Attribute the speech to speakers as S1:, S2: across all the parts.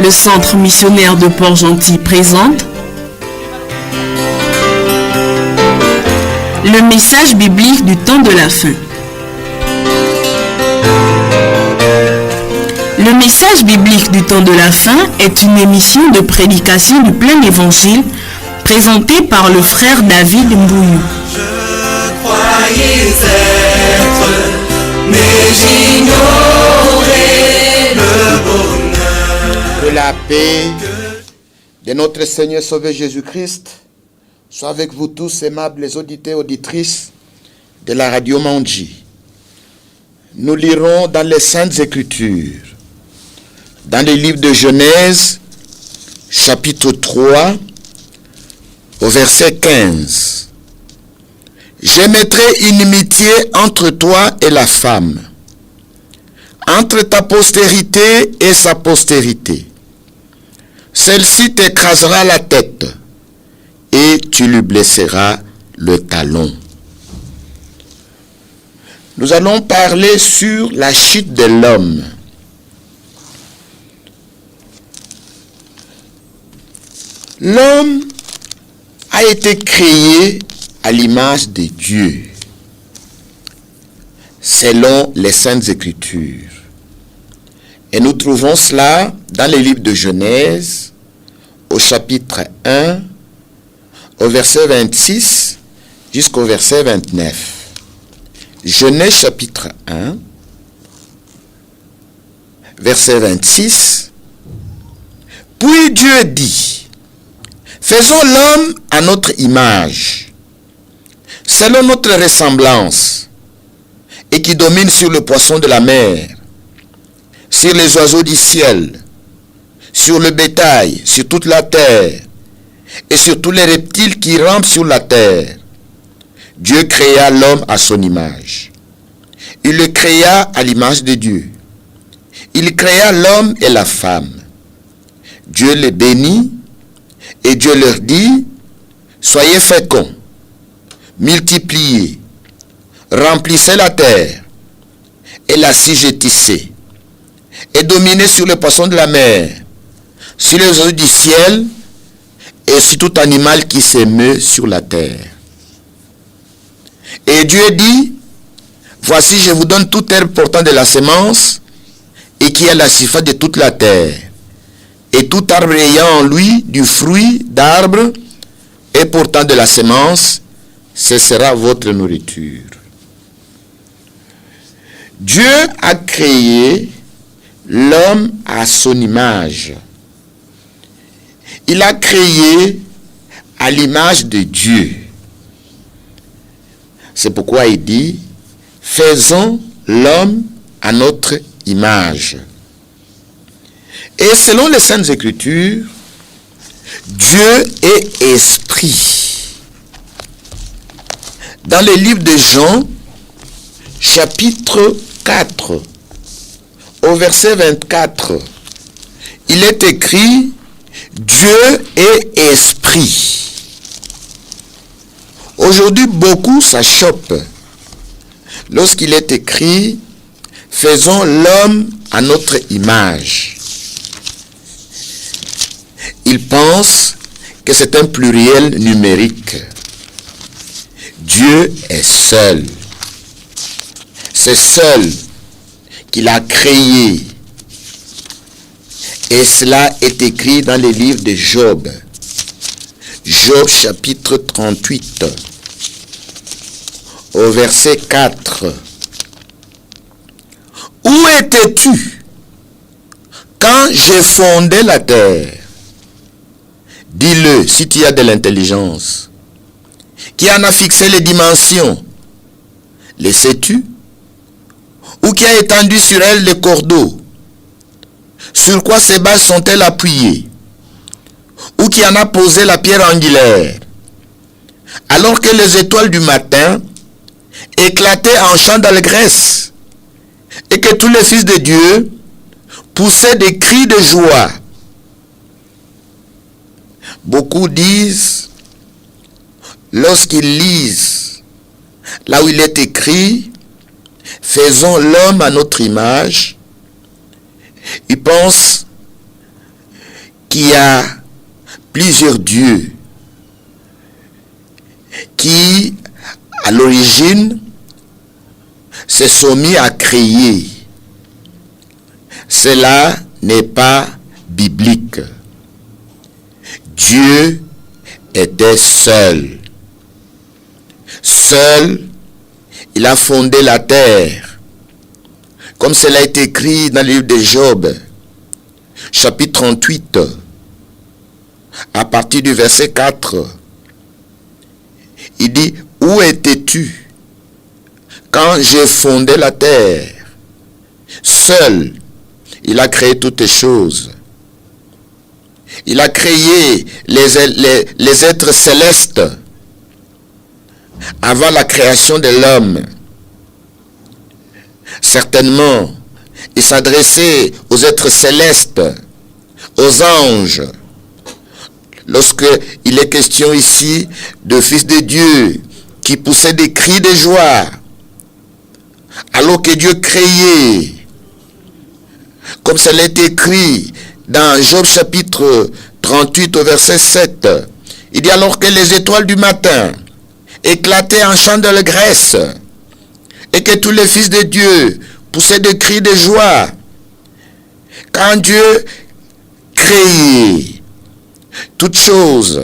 S1: Le Centre missionnaire de Port-Gentil présente le message biblique du temps de la fin. Le message biblique du temps de la fin est une émission de prédication du plein évangile présentée par le frère David Mbouyou.
S2: Je croyais être, mais j'ignorais le bonheur.
S3: Que la paix de notre Seigneur Sauveur Jésus-Christ soit avec vous tous, aimables auditeurs et auditrices de la radio Mandji. Nous lirons dans les Saintes Écritures, dans le livre de Genèse, chapitre 3, au verset 15. Je mettrai inimitié entre toi et la femme, entre ta postérité et sa postérité. Celle-ci t'écrasera la tête et tu lui blesseras le talon. Nous allons parler sur la chute de l'homme. L'homme a été créé à l'image de Dieu, selon les Saintes Écritures. Et nous trouvons cela dans le livre de Genèse, au chapitre 1, au verset 26 jusqu'au verset 29. Genèse chapitre 1, verset 26. Puis Dieu dit, faisons l'homme à notre image, selon notre ressemblance, et qui domine sur le poisson de la mer, sur les oiseaux du ciel, sur le bétail, sur toute la terre, et sur tous les reptiles qui rampent sur la terre. Dieu créa l'homme à son image. Il le créa à l'image de Dieu. Il créa l'homme et la femme. Dieu les bénit, et Dieu leur dit, soyez féconds, multipliez, remplissez la terre, et l'assujettissez, et dominez sur les poissons de la mer, sur les oiseaux du ciel, et sur tout animal qui se meut sur la terre. Et Dieu dit, voici je vous donne toute herbe portant de la semence, et qui a la surface de toute la terre, et tout arbre ayant en lui du fruit d'arbre, et portant de la semence, ce sera votre nourriture. Dieu a créé l'homme à son image. Il a créé à l'image de Dieu. C'est pourquoi il dit, faisons l'homme à notre image. Et selon les Saintes Écritures, Dieu est esprit. Dans le livre de Jean, chapitre 4, au verset 24, il est écrit, Dieu est esprit. Aujourd'hui, beaucoup s'achoppent lorsqu'il est écrit, faisons l'homme à notre image. Ils pensent que c'est un pluriel numérique. Dieu est seul. C'est seul qu'il a créé. Et cela est écrit dans le livre de Job. Job chapitre 38, au verset 4. Où étais-tu quand j'ai fondé la terre? Dis-le si tu as de l'intelligence. Qui en a fixé les dimensions? Les sais-tu? Ou qui a étendu sur elle les cordeaux? Sur quoi ces bases sont-elles appuyées? Ou qui en a posé la pierre angulaire? Alors que les étoiles du matin éclataient en chants d'allégresse, et que tous les fils de Dieu poussaient des cris de joie. Beaucoup disent, lorsqu'ils lisent là où il est écrit, faisons l'homme à notre image, ils pensent qu'il y a plusieurs dieux qui, à l'origine, se sont mis à créer. Cela n'est pas biblique. Dieu était seul. Seul, il a fondé la terre. Comme cela est écrit dans le livre de Job, chapitre 38, à partir du verset 4. Il dit, où étais-tu quand j'ai fondé la terre? Seul, il a créé toutes les choses. Il a créé les êtres célestes avant la création de l'homme. Certainement, il s'adressait aux êtres célestes, aux anges. Lorsque il est question ici de fils de Dieu qui poussaient des cris de joie, alors que Dieu créait, comme cela est écrit dans Job chapitre 38 au verset 7, il dit alors que les étoiles du matin éclataient en chants d'allégresse et que tous les fils de Dieu poussaient des cris de joie. Quand Dieu créait toutes choses,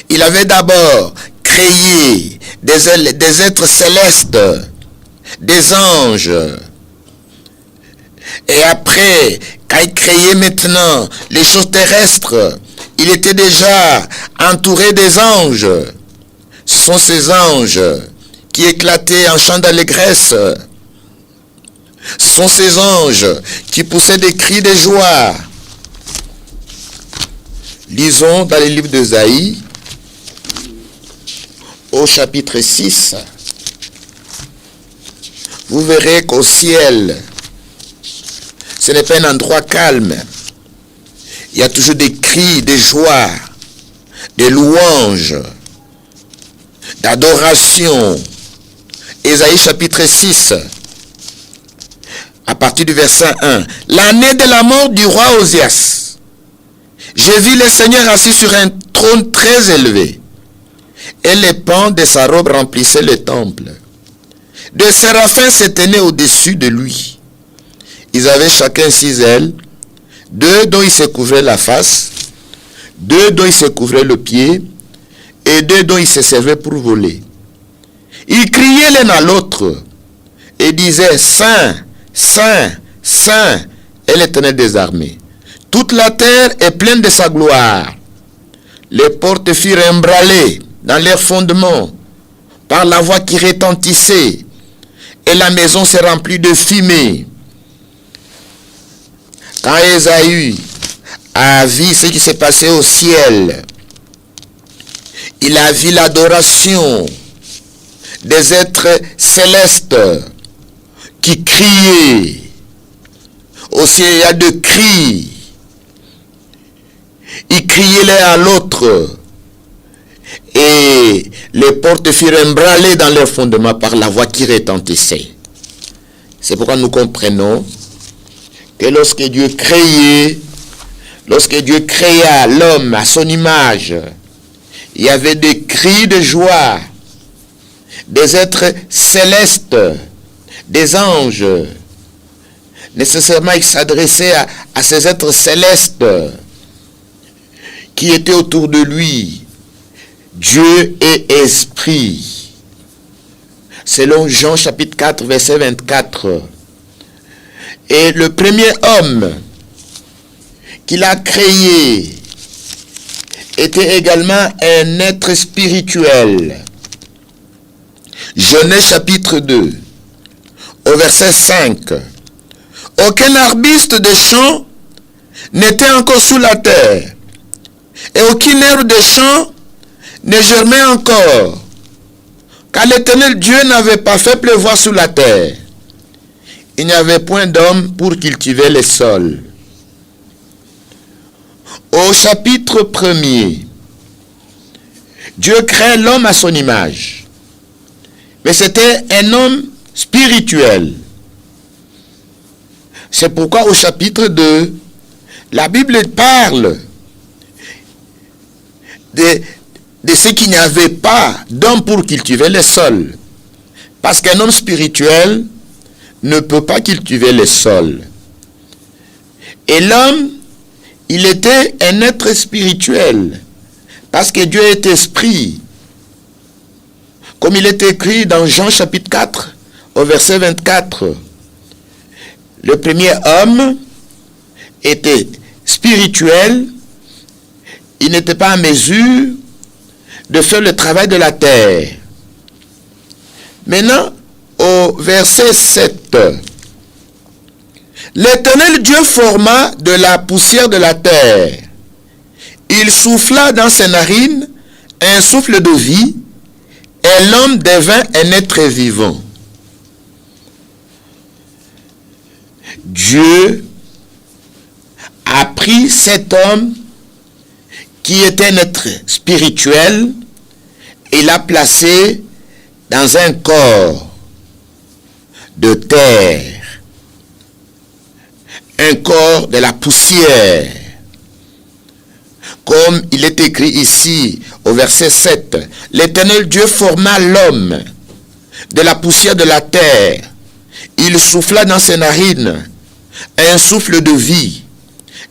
S3: il avait d'abord créé des êtres célestes, des anges. Et après, quand il créait maintenant les choses terrestres, il était déjà entouré des anges. Ce sont ces anges qui éclataient en chants d'allégresse. Ce sont ces anges qui poussaient des cris de joie. Lisons dans le livre d'Ésaïe, au chapitre 6. Vous verrez qu'au ciel, ce n'est pas un endroit calme. Il y a toujours des cris de joie, des louanges, d'adoration. Ésaïe chapitre 6, à partir du verset 1. L'année de la mort du roi Osias, j'ai vu le Seigneur assis sur un trône très élevé, et les pans de sa robe remplissaient le temple. Deux séraphins se tenaient au-dessus de lui. Ils avaient chacun 6 ailes, 2 dont ils se couvraient la face, 2 dont ils se couvraient le pied, et 2 dont ils se servaient pour voler. Ils criaient l'un à l'autre et disaient, Saint, Saint, Saint est l'Éternel des armées. Toute la terre est pleine de sa gloire. Les portes furent emballées dans leurs fondements par la voix qui retentissait, et la maison s'est remplie de fumée. Quand Ésaïe a vu ce qui s'est passé au ciel, il a vu l'adoration des êtres célestes qui criaient. Au ciel, il y a de cris. Ils criaient l'un à l'autre. Et les portes furent emballées dans leur fondement par la voix qui retentissait. C'est pourquoi nous comprenons que lorsque Dieu créa l'homme à son image, il y avait des cris de joie, des êtres célestes, des anges. Nécessairement, il s'adressait à ces êtres célestes qui étaient autour de lui. Dieu est esprit. Selon Jean chapitre 4, verset 24. Et le premier homme qu'il a créé était également un être spirituel. Genèse chapitre 2, au verset 5. Aucun arbuste de champ n'était encore sous la terre, et aucune herbe de champ ne germait encore, car l'Éternel Dieu n'avait pas fait pleuvoir sous la terre. Il n'y avait point d'homme pour cultiver les sols. Au chapitre 1er, Dieu crée l'homme à son image. Mais c'était un homme spirituel. C'est pourquoi au chapitre 2, La Bible parle de ce qu'il n'y avait pas d'homme pour cultiver le sol. Parce qu'un homme spirituel ne peut pas cultiver le sol. Et l'homme, il était un être spirituel. Parce que Dieu est esprit. Comme il est écrit dans Jean chapitre 4, au verset 24. Le premier homme était spirituel. Il n'était pas en mesure de faire le travail de la terre. Maintenant, au verset 7, l'Éternel Dieu forma de la poussière de la terre. Il souffla dans ses narines un souffle de vie, et l'homme devint un être vivant. Dieu a pris cet homme qui était un être spirituel et l'a placé dans un corps de terre, un corps de la poussière. Comme il est écrit ici au verset 7, l'Éternel Dieu forma l'homme de la poussière de la terre. Il souffla dans ses narines un souffle de vie,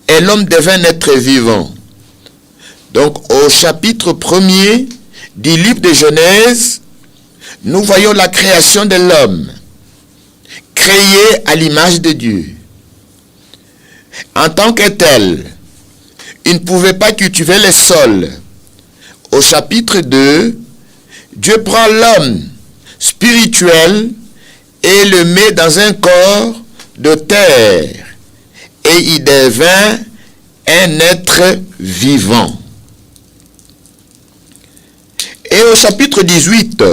S3: et l'homme devint un être vivant. Donc au chapitre 1er du livre de Genèse, nous voyons la création de l'homme, créé à l'image de Dieu. En tant que tel, il ne pouvait pas cultiver le sol. Au chapitre 2, Dieu prend l'homme spirituel et le met dans un corps de terre, et il devint un être vivant. Et au chapitre 18,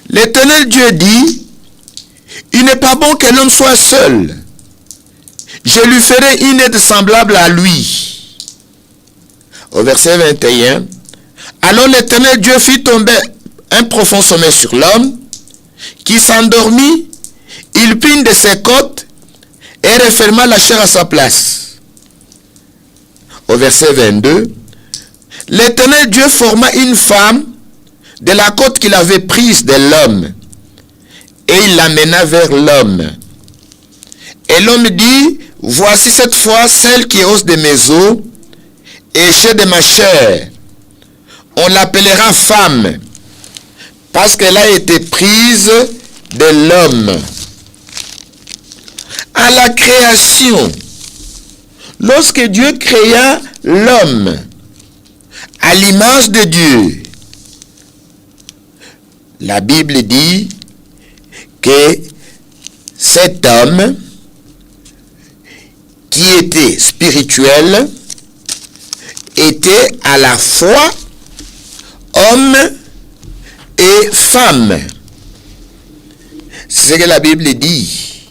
S3: l'Éternel Dieu dit, il n'est pas bon que l'homme soit seul. Je lui ferai une aide semblable à lui. Au verset 21, alors l'Éternel Dieu fit tomber un profond sommeil sur l'homme, qui s'endormit. Il prit une de ses côtes et referma la chair à sa place. Au verset 22, l'Éternel Dieu forma une femme de la côte qu'il avait prise de l'homme, et il l'amena vers l'homme. Et l'homme dit, voici cette fois celle qui est os de mes os et chair de ma chair. On l'appellera femme, parce qu'elle a été prise de l'homme. À la création, lorsque Dieu créa l'homme à l'image de Dieu, la Bible dit que cet homme qui était spirituel était à la fois homme et femme. C'est ce que la Bible dit.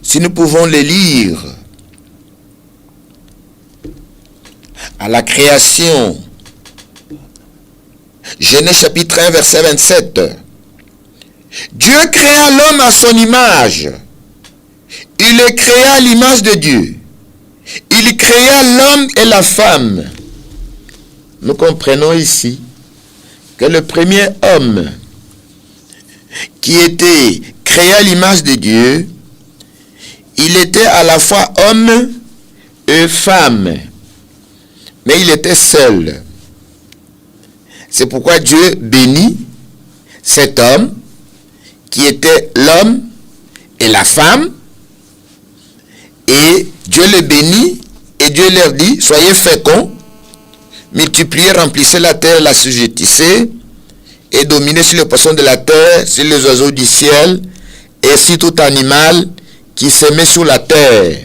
S3: Si nous pouvons le lire, à la création, Genèse chapitre 1, verset 27. Dieu créa l'homme à son image. Il le créa à l'image de Dieu. Il créa l'homme et la femme. Nous comprenons ici que le premier homme qui était créé à l'image de Dieu, il était à la fois homme et femme. Mais il était seul. C'est pourquoi Dieu bénit cet homme qui était l'homme et la femme. Et Dieu le bénit et Dieu leur dit, soyez féconds, multipliez, remplissez la terre, la assujettissez et dominez sur les poissons de la terre, sur les oiseaux du ciel et sur tout animal qui se met sur la terre.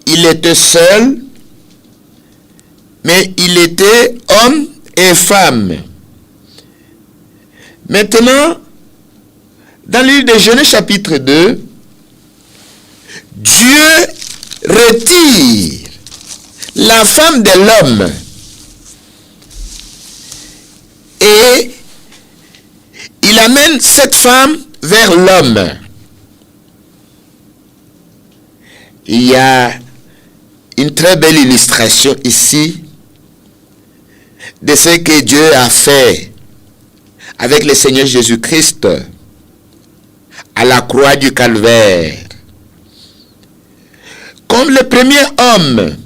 S3: Il était seul, mais il était homme et femme. Maintenant, dans le livre de Genèse chapitre 2, Dieu retire la femme de l'homme et il amène cette femme vers l'homme. il y a une très belle illustration ici de ce que Dieu a fait avec le Seigneur Jésus-Christ à la croix du Calvaire. Comme le premier homme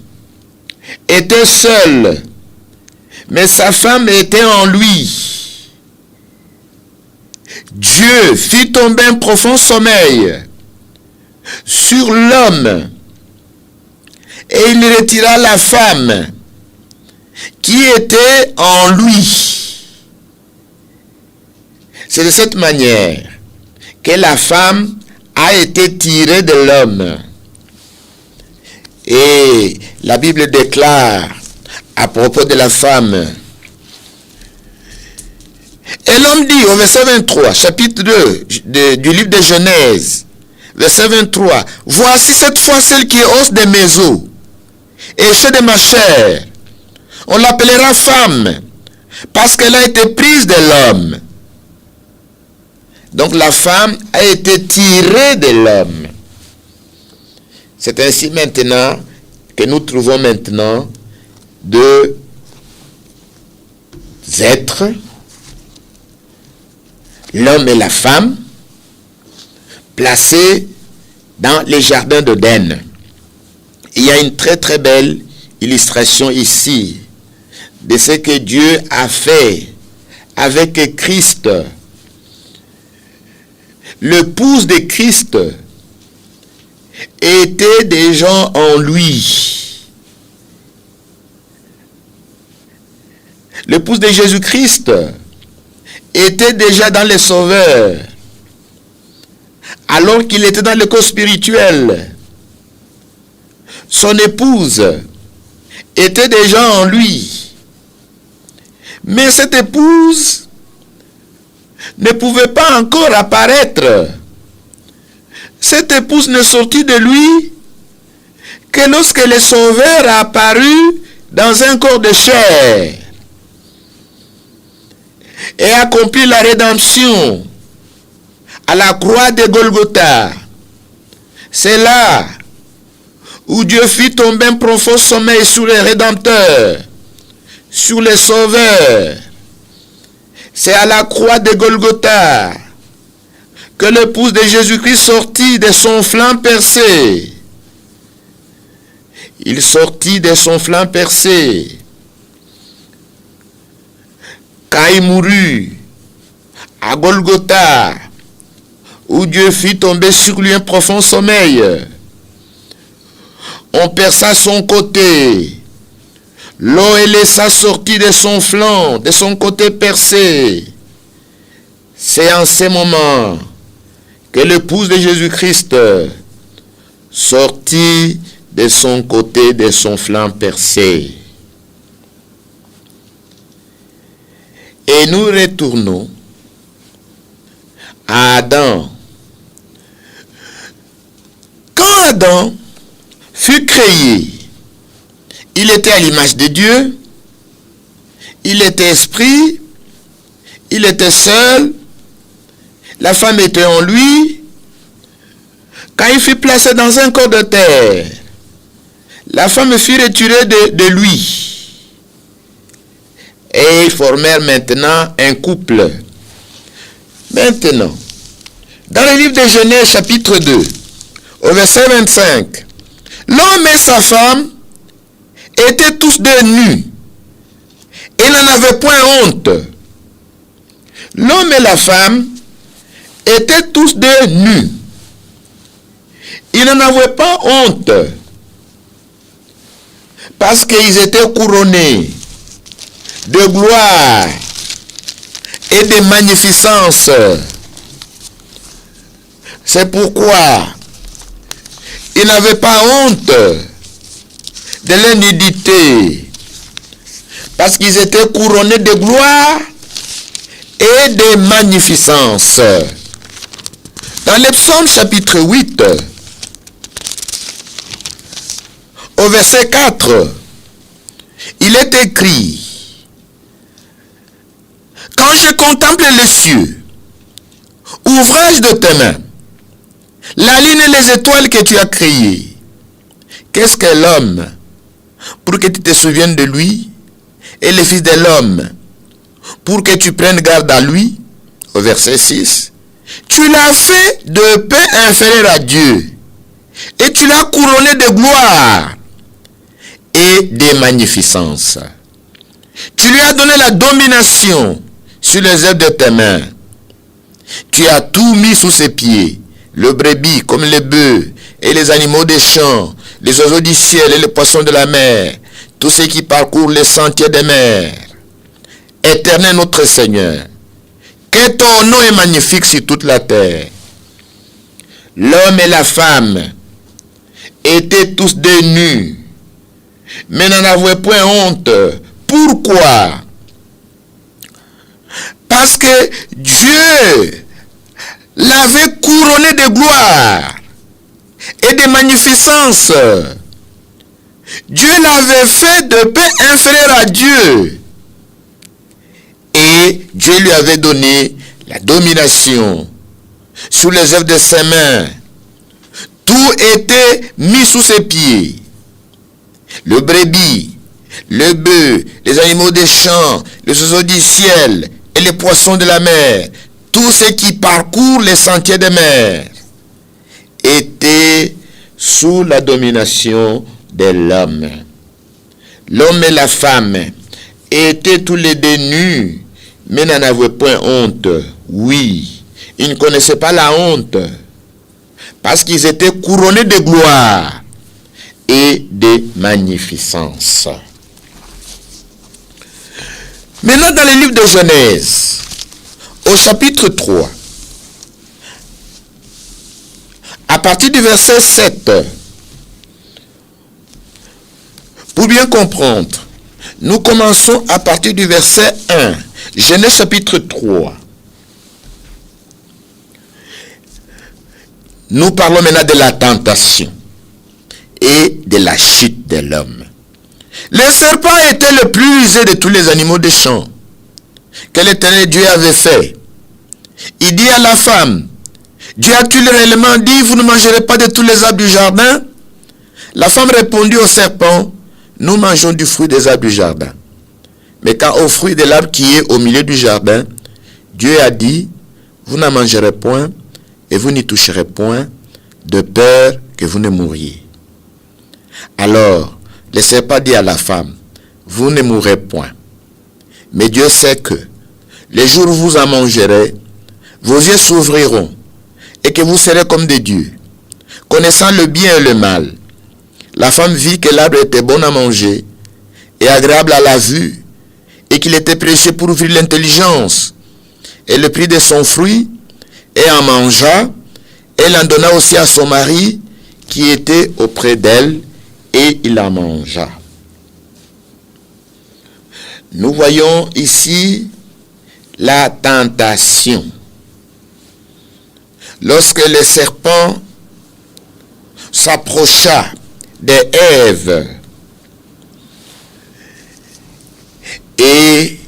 S3: était seul, mais sa femme était en lui, Dieu fit tomber un profond sommeil sur l'homme et il retira la femme qui était en lui. C'est de cette manière que la femme a été tirée de l'homme. Et la Bible déclare à propos de la femme. Et l'homme dit au verset 23, chapitre 2 du livre de Genèse, verset 23, « Voici cette fois celle qui est os de mes os et chair de ma chair. On l'appellera femme parce qu'elle a été prise de l'homme. » Donc la femme a été tirée de l'homme. C'est ainsi maintenant que nous trouvons maintenant deux êtres, l'homme et la femme, placés dans les jardins d'Éden. Il y a une très très belle illustration ici de ce que Dieu a fait avec Christ. L'épouse de Christ était déjà en lui. L'épouse de Jésus-Christ était déjà dans le Sauveur, alors qu'il était dans le corps spirituel. Son épouse était déjà en lui. Mais cette épouse ne pouvait pas encore apparaître. Cette épouse ne sortit de lui que lorsque le Sauveur a apparu dans un corps de chair et accompli la rédemption à la croix de Golgotha. C'est là où Dieu fit tomber un profond sommeil sur les rédempteurs, sur les sauveurs. C'est à la croix de Golgotha que l'épouse de Jésus-Christ sortit de son flanc percé. Il sortit de son flanc percé. Quand il mourut à Golgotha, où Dieu fit tomber sur lui un profond sommeil, on perça son côté. L'eau et laissa sortir de son flanc, de son côté percé. C'est en ce moment que l'épouse de Jésus-Christ sortit de son côté, de son flanc percé. Et nous retournons à Adam. Quand Adam fut créé, il était à l'image de Dieu, il était esprit, il était seul, la femme était en lui. Quand il fut placé dans un corps de terre, la femme fut retirée de lui. Et ils formèrent maintenant un couple. Maintenant, dans le livre de Genèse chapitre 2, au verset 25, l'homme et sa femme étaient tous deux nus. Ils n'en avaient point honte. L'homme et la femme étaient tous deux nus. Ils n'en avaient pas honte. Parce qu'ils étaient couronnés de gloire et de magnificence. C'est pourquoi ils n'avaient pas honte de leur nudité, parce qu'ils étaient couronnés de gloire et de magnificence. Dans le psaume chapitre 8, au verset 4, il est écrit: quand je contemple les cieux, ouvrage de tes mains, la lune et les étoiles que tu as créées, qu'est-ce qu'est l'homme pour que tu te souviennes de lui, et le Fils de l'homme pour que tu prennes garde à lui? Au verset 6. Tu l'as fait de paix inférieur à Dieu, et tu l'as couronné de gloire et de magnificence. Tu lui as donné la domination sur les œuvres de tes mains. Tu as tout mis sous ses pieds, le brebis comme les bœufs, et les animaux des champs, les oiseaux du ciel et les poissons de la mer, tous ceux qui parcourent les sentiers des mers. Éternel notre Seigneur, que ton nom est magnifique sur toute la terre. L'homme et la femme étaient tous des nus, mais n'en avaient point honte. Pourquoi? Parce que Dieu l'avait couronné de gloire et de magnificence. Dieu l'avait fait de paix inférieure à Dieu. Et Dieu lui avait donné la domination sur les œuvres de ses mains. Tout était mis sous ses pieds. Le brebis, le bœuf, les animaux des champs, les oiseaux du ciel et les poissons de la mer, tous ceux qui parcourent les sentiers des mers, étaient sous la domination de l'homme. L'homme et la femme étaient tous les deux nus, mais n'en avaient point honte. Oui, ils ne connaissaient pas la honte, parce qu'ils étaient couronnés de gloire et de magnificence. Maintenant, dans le livre de Genèse, au chapitre 3, à partir du verset 7, pour bien comprendre, nous commençons à partir du verset 1, Genèse chapitre 3. Nous parlons maintenant de la tentation et de la chute de l'homme. Le serpent était le plus rusé de tous les animaux des champs que l'Éternel Dieu avait fait. Il dit à la femme, Dieu a-t-il réellement dit, vous ne mangerez pas de tous les arbres du jardin? La femme répondit au serpent, nous mangeons du fruit des arbres du jardin. Mais quant au fruit de l'arbre qui est au milieu du jardin, Dieu a dit, vous n'en mangerez point et vous n'y toucherez point, de peur que vous ne mouriez. Alors, le serpent dit à la femme, vous ne mourrez point. Mais Dieu sait que, le jour où vous en mangerez, vos yeux s'ouvriront, et que vous serez comme des dieux, connaissant le bien et le mal. La femme vit que l'arbre était bon à manger, et agréable à la vue, et qu'il était précieux pour ouvrir l'intelligence. Elle prit de son fruit, et en mangea, elle en donna aussi à son mari, qui était auprès d'elle, et il en mangea. Nous voyons ici la tentation. Lorsque le serpent s'approcha d'Ève et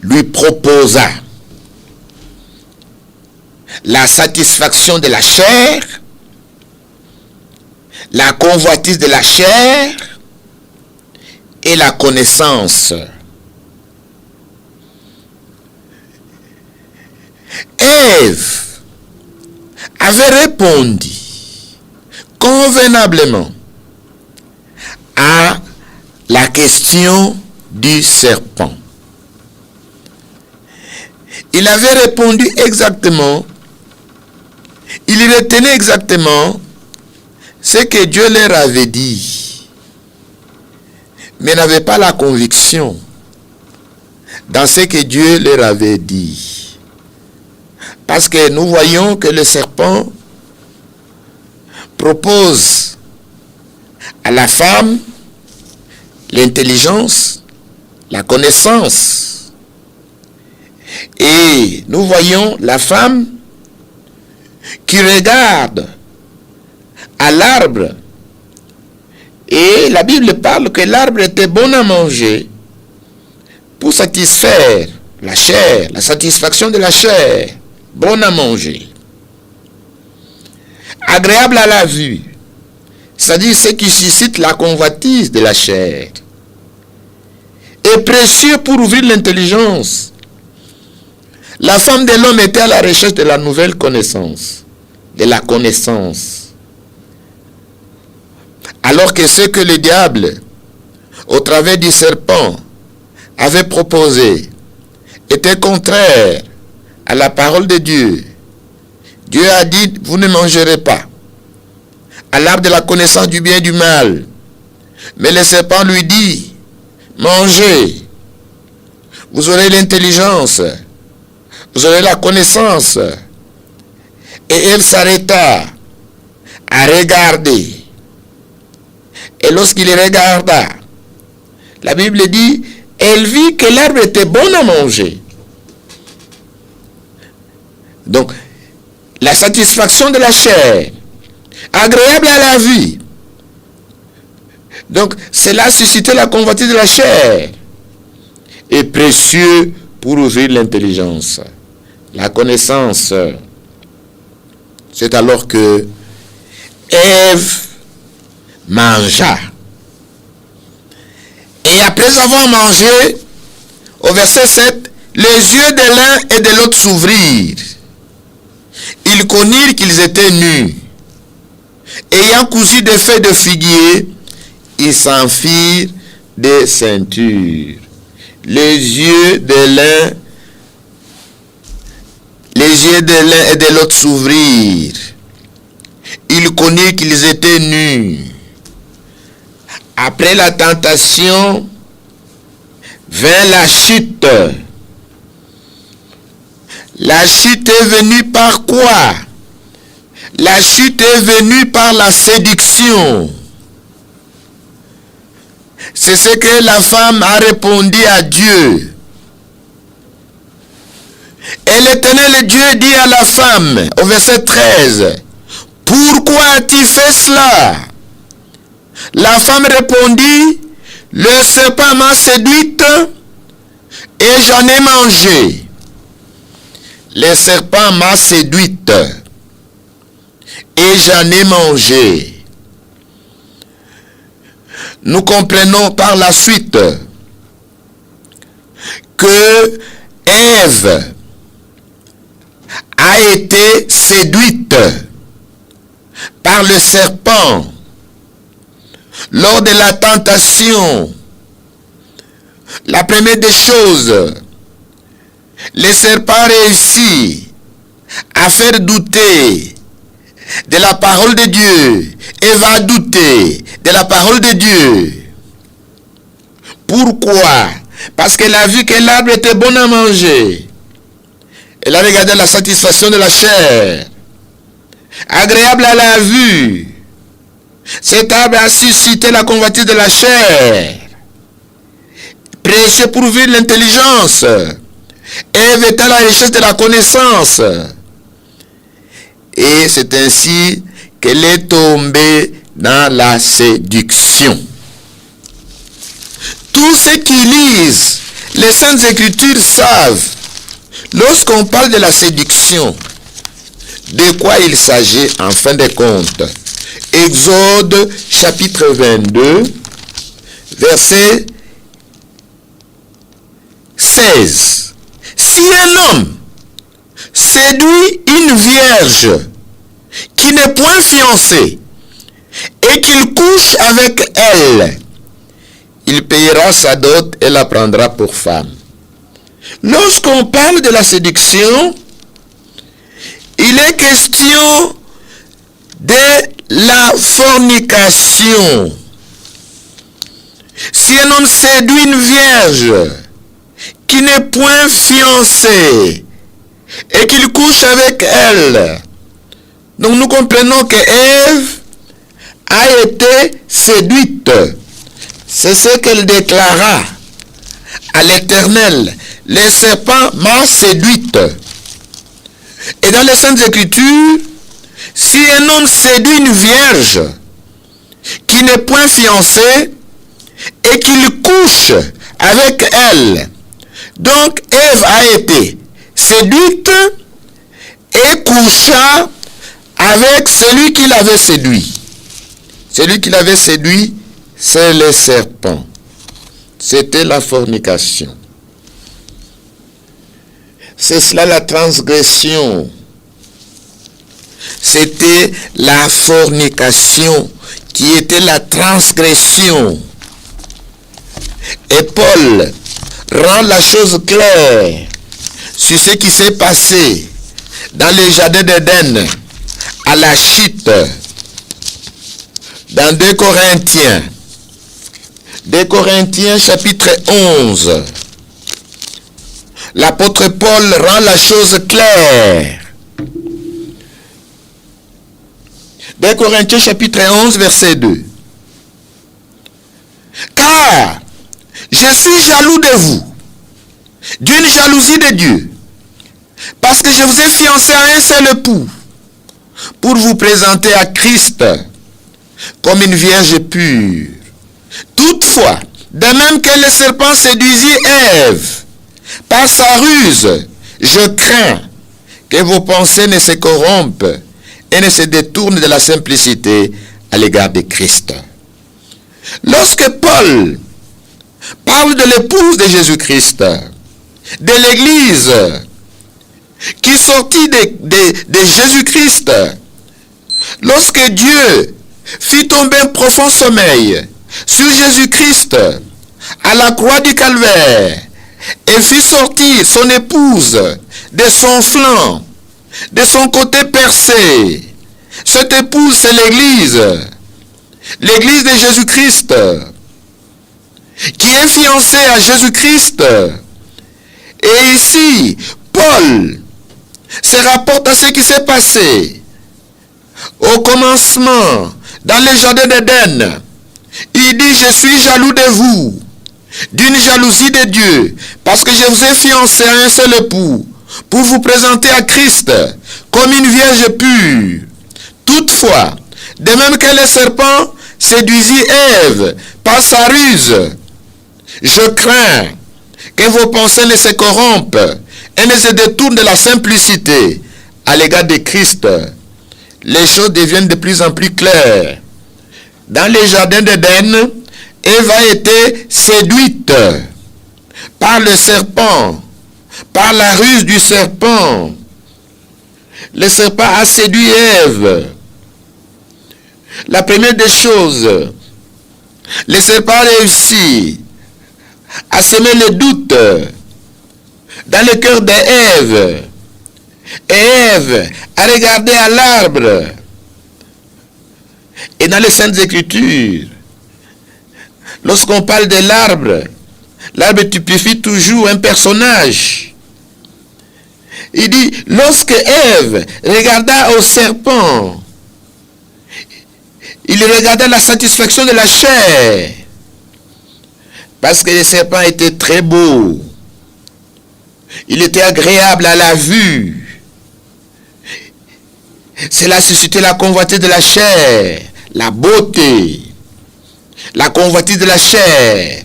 S3: lui proposa la satisfaction de la chair, la convoitise de la chair et la connaissance. Ève avait répondu convenablement à la question du serpent. Il avait répondu exactement, il retenait exactement ce que Dieu leur avait dit, mais n'avait pas la conviction dans ce que Dieu leur avait dit. Parce que nous voyons que le serpent propose à la femme l'intelligence, la connaissance. Et nous voyons la femme qui regarde à l'arbre. Et la Bible parle que l'arbre était bon à manger pour satisfaire la chair, la satisfaction de la chair. Bon à manger, agréable à la vue, c'est-à-dire ce qui suscite la convoitise de la chair, est précieux pour ouvrir l'intelligence. La femme de l'homme était à la recherche de la nouvelle connaissance, de la connaissance. Alors que ce que le diable, au travers du serpent, avait proposé, était contraire à la parole de Dieu. Dieu a dit, vous ne mangerez pas à l'arbre de la connaissance du bien et du mal. Mais le serpent lui dit, mangez, vous aurez l'intelligence, vous aurez la connaissance. Et elle s'arrêta à regarder. Et lorsqu'il regarda, la Bible dit, elle vit que l'arbre était bon à manger. Donc, la satisfaction de la chair, agréable à la vue. Donc, cela a suscité la convoitise de la chair. Et précieux pour ouvrir l'intelligence, la connaissance. C'est alors que Ève mangea. Et après avoir mangé, au verset 7, les yeux de l'un et de l'autre s'ouvrirent. Ils connurent qu'ils étaient nus. Ayant cousu des feuilles de figuier, ils s'en firent des ceintures. Les yeux de l'un et de l'autre s'ouvrirent. Ils connurent qu'ils étaient nus. Après la tentation, vint la chute. La chute est venue par quoi? La chute est venue par la séduction. C'est ce que la femme a répondu à Dieu. Et l'Éternel Dieu dit à la femme, au verset 13, « Pourquoi as-tu fait cela ?» La femme répondit, « Le serpent m'a séduite et j'en ai mangé. » Le serpent m'a séduite et j'en ai mangé. Nous comprenons par la suite que Ève a été séduite par le serpent lors de la tentation. La première des choses, le serpent réussit à faire douter de la parole de Dieu et va douter de la parole de Dieu. Pourquoi? Parce qu'elle a vu que l'arbre était bon à manger. Elle a regardé la satisfaction de la chair, agréable à la vue. Cet arbre a suscité la convoitise de la chair, précieux pour ouvrir l'intelligence. Ève est à la recherche de la connaissance. Et c'est ainsi qu'elle est tombée dans la séduction. Tous ceux qui lisent les Saintes Écritures savent, lorsqu'on parle de la séduction, de quoi il s'agit en fin de compte. Exode chapitre 22, verset 16. Si un homme séduit une vierge qui n'est point fiancée et qu'il couche avec elle, il payera sa dot et la prendra pour femme. Lorsqu'on parle de la séduction, il est question de la fornication. Si un homme séduit une vierge qui n'est point fiancée et qu'il couche avec elle, donc nous comprenons que Ève a été séduite. C'est ce qu'elle déclara à l'Éternel. Le serpent m'a séduite. Et dans les Saintes Écritures, si un homme séduit une vierge qui n'est point fiancée et qu'il couche avec elle, donc Ève a été séduite et coucha avec celui qui l'avait séduit. Celui qui l'avait séduit, c'est le serpent. C'était la fornication. C'est cela la transgression. C'était la fornication qui était la transgression. Et Paul rend la chose claire sur ce qui s'est passé dans le jardin d'Éden à la chute. Dans 2 Corinthiens chapitre 11, l'apôtre Paul rend la chose claire. 2 Corinthiens chapitre 11 verset 2. Car je suis jaloux de vous, d'une jalousie de Dieu, parce que je vous ai fiancé à un seul époux, pour vous présenter à Christ comme une vierge pure. Toutefois, de même que le serpent séduisit Ève par sa ruse, je crains que vos pensées ne se corrompent et ne se détournent de la simplicité à l'égard de Christ. Lorsque Paul parle de l'épouse de Jésus-Christ, de l'Église qui sortit de Jésus-Christ, lorsque Dieu fit tomber un profond sommeil sur Jésus-Christ à la croix du Calvaire et fit sortir son épouse de son flanc, de son côté percé. Cette épouse, c'est l'Église de Jésus-Christ, qui est fiancée à Jésus-Christ. Et ici, Paul se rapporte à ce qui s'est passé au commencement dans le jardin d'Éden. Il dit, je suis jaloux de vous, d'une jalousie de Dieu, parce que je vous ai fiancé à un seul époux, pour vous présenter à Christ comme une vierge pure. Toutefois, de même que le serpent séduisit Ève par sa ruse, je crains que vos pensées ne se corrompent et ne se détournent de la simplicité à l'égard de Christ. Les choses deviennent de plus en plus claires. Dans le jardin d'Éden, Ève a été séduite par le serpent, par la ruse du serpent. Le serpent a séduit Ève. La première des choses, le serpent a réussi à semer le doute dans le cœur d'Ève. Et Ève a regardé à l'arbre. Et dans les Saintes Écritures, lorsqu'on parle de l'arbre typifie toujours un personnage. Il dit, lorsque Ève regarda au serpent, il regarda la satisfaction de la chair. Parce que le serpent était très beau. Il était agréable à la vue. Cela suscitait la convoitise de la chair, la beauté, la convoitise de la chair.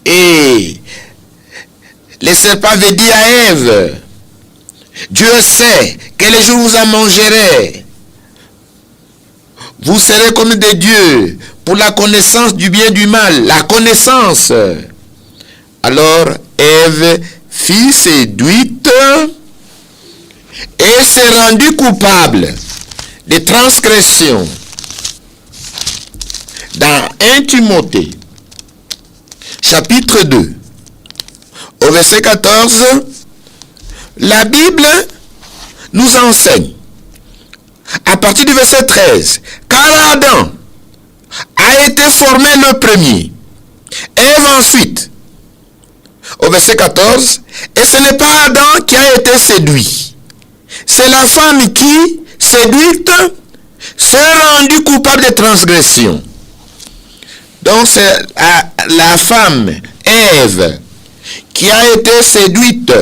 S3: Et le serpent avait dit à Ève, Dieu sait que le jour où vous en mangerez, vous serez comme des dieux pour la connaissance du bien et du mal, la connaissance. Alors Ève fut séduite et s'est rendue coupable de transgression. Dans 1 Timothée, chapitre 2, au verset 14, la Bible nous enseigne, à partir du verset 13, car Adam a été formé le premier, Ève ensuite, au verset 14, et ce n'est pas Adam qui a été séduit, c'est la femme qui, séduite, s'est rendue coupable de transgression. Donc c'est la femme, Ève, qui a été séduite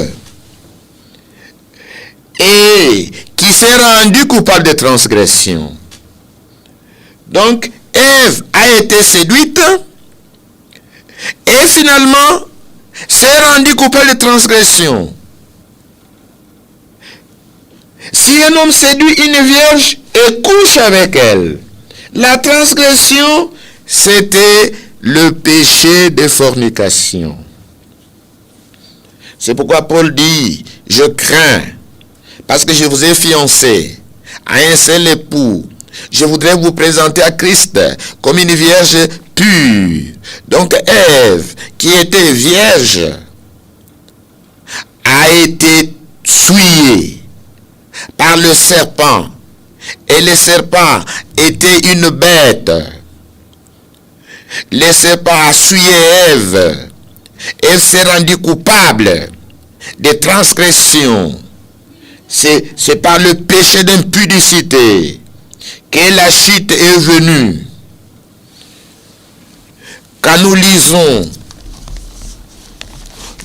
S3: et qui s'est rendue coupable de transgression. Donc Ève a été séduite et finalement s'est rendue coupable de transgression. Si un homme séduit une vierge et couche avec elle, La transgression, c'était le péché de fornication. C'est pourquoi Paul dit, je crains, parce que je vous ai fiancé à un seul époux. Je voudrais vous présenter à Christ comme une vierge pure. Donc Ève, qui était vierge, a été souillée par le serpent. Et le serpent était une bête. Le serpent a souillé Ève. Elle s'est rendue coupable de transgression. C'est par le péché d'impudicité que la chute est venue. Quand nous lisons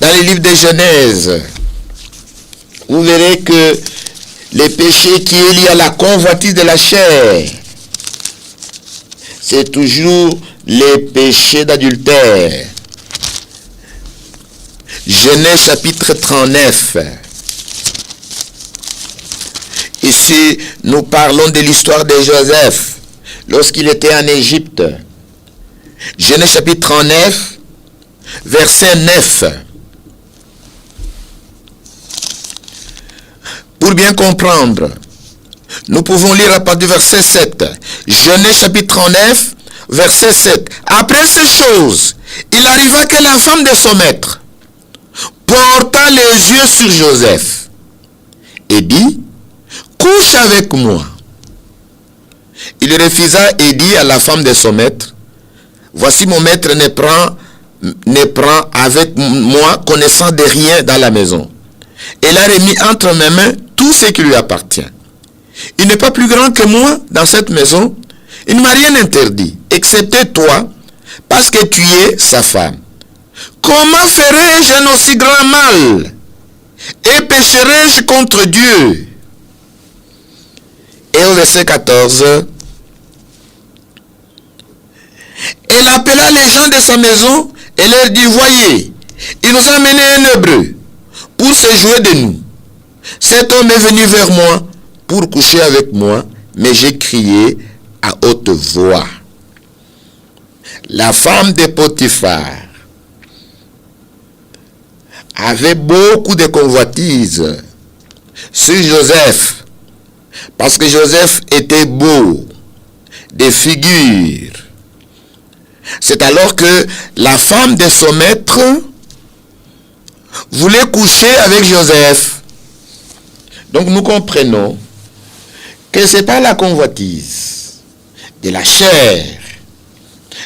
S3: dans les livres de Genèse, vous verrez que les péchés qui est lié à la convoitise de la chair, c'est toujours les péchés d'adultère. Genèse chapitre 39. Ici, nous parlons de l'histoire de Joseph lorsqu'il était en Égypte. Genèse chapitre 39, verset 9. Pour bien comprendre, nous pouvons lire à partir du verset 7. Genèse chapitre 39, verset 7. Après ces choses, il arriva que la femme de son maître porta les yeux sur Joseph et dit, couche avec moi. Il refusa et dit à la femme de son maître, voici mon maître ne prend avec moi connaissance de rien dans la maison. Elle a remis entre mes mains tout ce qui lui appartient. Il n'est pas plus grand que moi dans cette maison. Il ne m'a rien interdit, excepté toi, parce que tu es sa femme. Comment ferais-je un aussi grand mal? Et pécherais-je contre Dieu? Et au verset 14, elle appela les gens de sa maison et leur dit, voyez, il nous a amené un Hébreu pour se jouer de nous. Cet homme est venu vers moi pour coucher avec moi, mais j'ai crié à haute voix. La femme de Potiphar avait beaucoup de convoitises sur Joseph, parce que Joseph était beau, de figure. C'est alors que la femme de son maître voulait coucher avec Joseph. Donc nous comprenons que ce n'est pas la convoitise de la chair,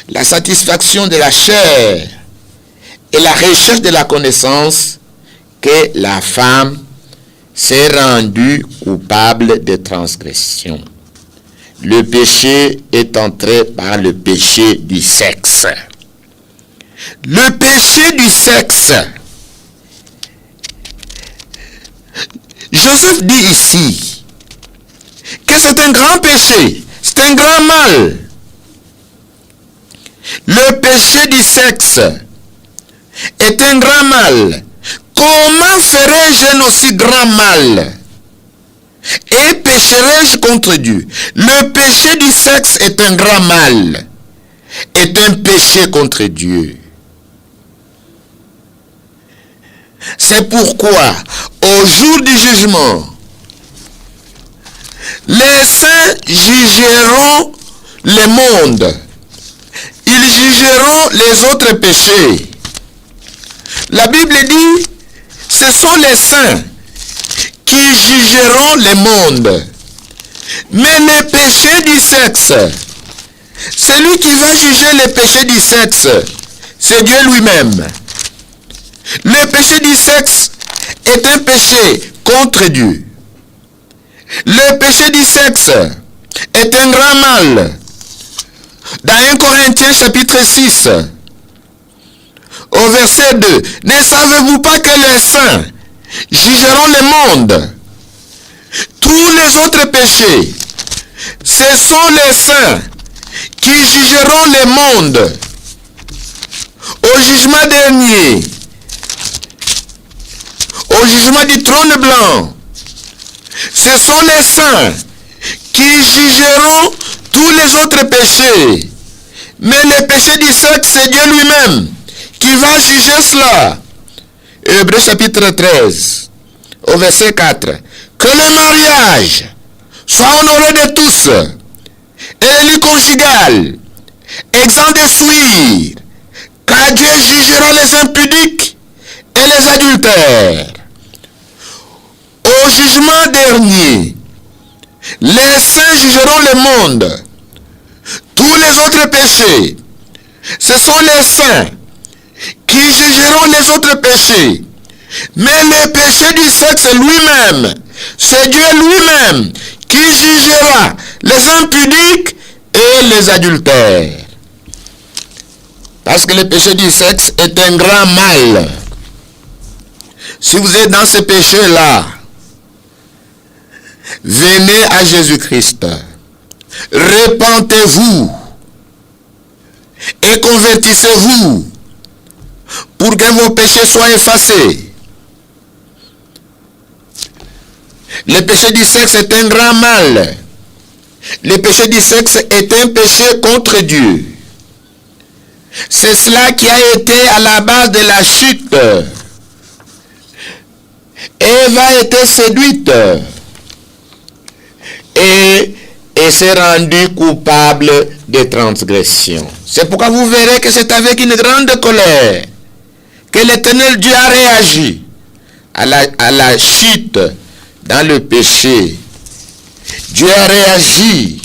S3: la satisfaction de la chair et la recherche de la connaissance que la femme s'est rendue coupable de transgression. Le péché est entré par le péché du sexe. Le péché du sexe. Joseph dit ici que c'est un grand péché, c'est un grand mal. Le péché du sexe est un grand mal. Comment ferais-je un aussi grand mal? Et pécherai-je contre Dieu? Le péché du sexe est un grand mal, est un péché contre Dieu. C'est pourquoi, au jour du jugement, les saints jugeront le monde. Ils jugeront les autres péchés. La Bible dit, ce sont les saints qui jugeront le monde. Mais le péché du sexe, celui qui va juger le péché du sexe, c'est Dieu lui-même. Le péché du sexe est un péché contre Dieu. Le péché du sexe est un grand mal. Dans 1 Corinthiens chapitre 6, au verset 2, ne savez-vous pas que les saints jugeront le monde? Tous les autres péchés, ce sont les saints qui jugeront le monde. Au jugement dernier, au jugement du trône blanc, ce sont les saints qui jugeront tous les autres péchés. Mais le péché du sexe, c'est Dieu lui-même qui va juger cela. Hébreux chapitre 13, au verset 4. Que le mariage soit honoré de tous, et le lit conjugal, exempt de souillure, car Dieu jugera les impudiques et les adultères. Au jugement dernier, les saints jugeront le monde. Tous les autres péchés, ce sont les saints qui jugeront les autres péchés. Mais le péché du sexe lui-même, c'est Dieu lui-même qui jugera les impudiques et les adultères. Parce que le péché du sexe est un grand mal. Si vous êtes dans ce péché-là, venez à Jésus-Christ. Repentez-vous et convertissez-vous pour que vos péchés soient effacés. Le péché du sexe est un grand mal. Le péché du sexe est un péché contre Dieu. C'est cela qui a été à la base de la chute. Ève a été séduite et s'est rendue coupable de transgression. C'est pourquoi vous verrez que c'est avec une grande colère que l'Éternel Dieu a réagi à la chute dans le péché. Dieu a réagi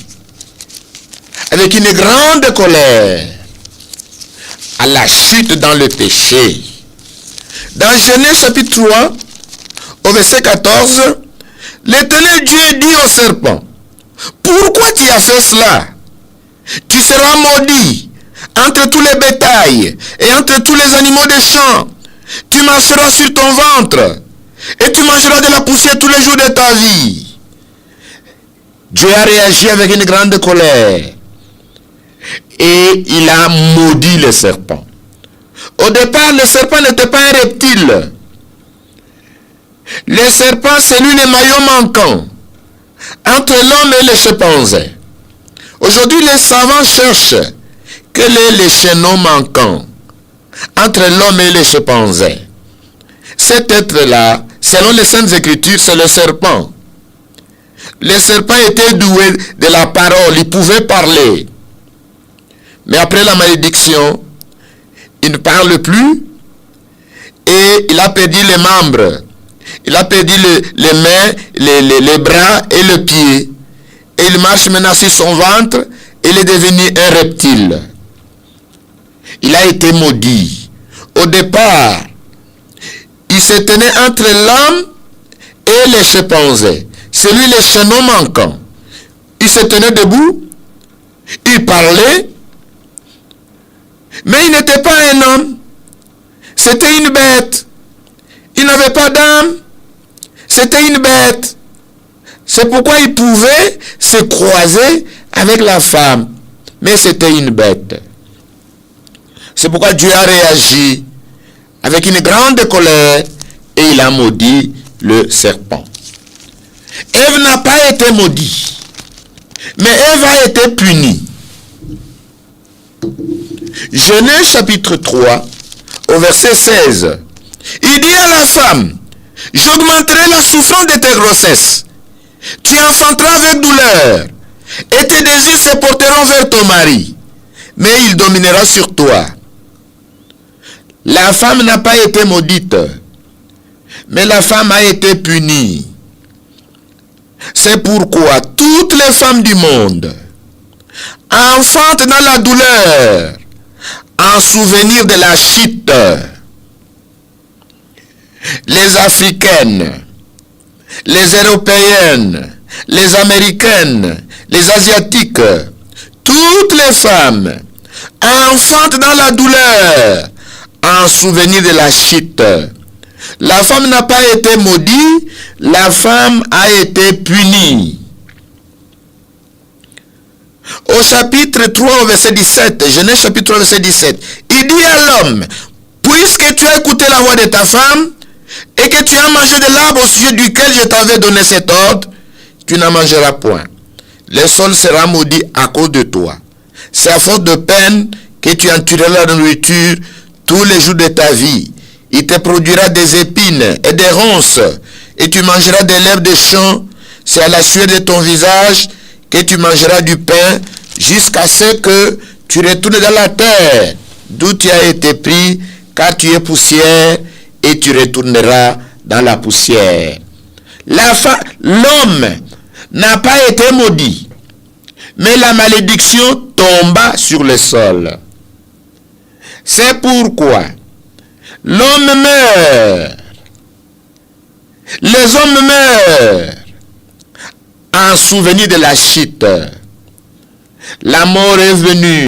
S3: avec une grande colère à la chute dans le péché. Dans Genèse chapitre 3, au verset 14, l'Éternel Dieu dit au serpent, « Pourquoi tu as fait cela? Tu seras maudit entre tous les bétails et entre tous les animaux des champs. Tu marcheras sur ton ventre et tu mangeras de la poussière tous les jours de ta vie. » Dieu a réagi avec une grande colère et il a maudit le serpent. Au départ, le serpent n'était pas un reptile. Le serpent, c'est lui le maillon manquant entre l'homme et le chimpanzé. Aujourd'hui, les savants cherchent quel est le chaînon manquant entre l'homme et le chimpanzé. Cet être-là, selon les Saintes Écritures, c'est le serpent. Le serpent était doué de la parole, il pouvait parler. Mais après la malédiction, il ne parle plus et il a perdu les membres. Il a perdu les mains, les bras et le pied. Et il marche maintenant sur son ventre et il est devenu un reptile. Il a été maudit. Au départ, il se tenait entre l'homme et les chimpanzés. C'est lui le chaînon manquant. Il se tenait debout, il parlait, mais il n'était pas un homme. C'était une bête. Il n'avait pas d'âme. C'était une bête. C'est pourquoi il pouvait se croiser avec la femme. Mais c'était une bête. C'est pourquoi Dieu a réagi avec une grande colère et il a maudit le serpent. Ève n'a pas été maudite, mais Ève a été punie. Genèse chapitre 3, au verset 16. Il dit à la femme, « J'augmenterai la souffrance de tes grossesses. Tu enfanteras avec douleur, et tes désirs se porteront vers ton mari, mais il dominera sur toi. » La femme n'a pas été maudite, mais la femme a été punie. C'est pourquoi toutes les femmes du monde enfantent dans la douleur en souvenir de la chute. Les Africaines, les Européennes, les Américaines, les Asiatiques, toutes les femmes enfantent dans la douleur en souvenir de la chute. La femme n'a pas été maudite, la femme a été punie. Au chapitre 3, verset 17, Genèse chapitre 3, verset 17, il dit à l'homme, « Puisque tu as écouté la voix de ta femme, et que tu as mangé de l'arbre au sujet duquel je t'avais donné cet ordre, tu n'en mangeras point. le sol sera maudit à cause de toi. C'est à force de peine que tu en tueras la nourriture tous les jours de ta vie. Il te produira des épines et des ronces, et tu mangeras des lèvres de champs. C'est à la sueur de ton visage que tu mangeras du pain, jusqu'à ce que tu retournes dans la terre, d'où tu as été pris, car tu es poussière, et tu retourneras dans la poussière. L'homme n'a pas été maudit, mais la malédiction tomba sur le sol. C'est pourquoi l'homme meurt. Les hommes meurent en souvenir de la chute. La mort est venue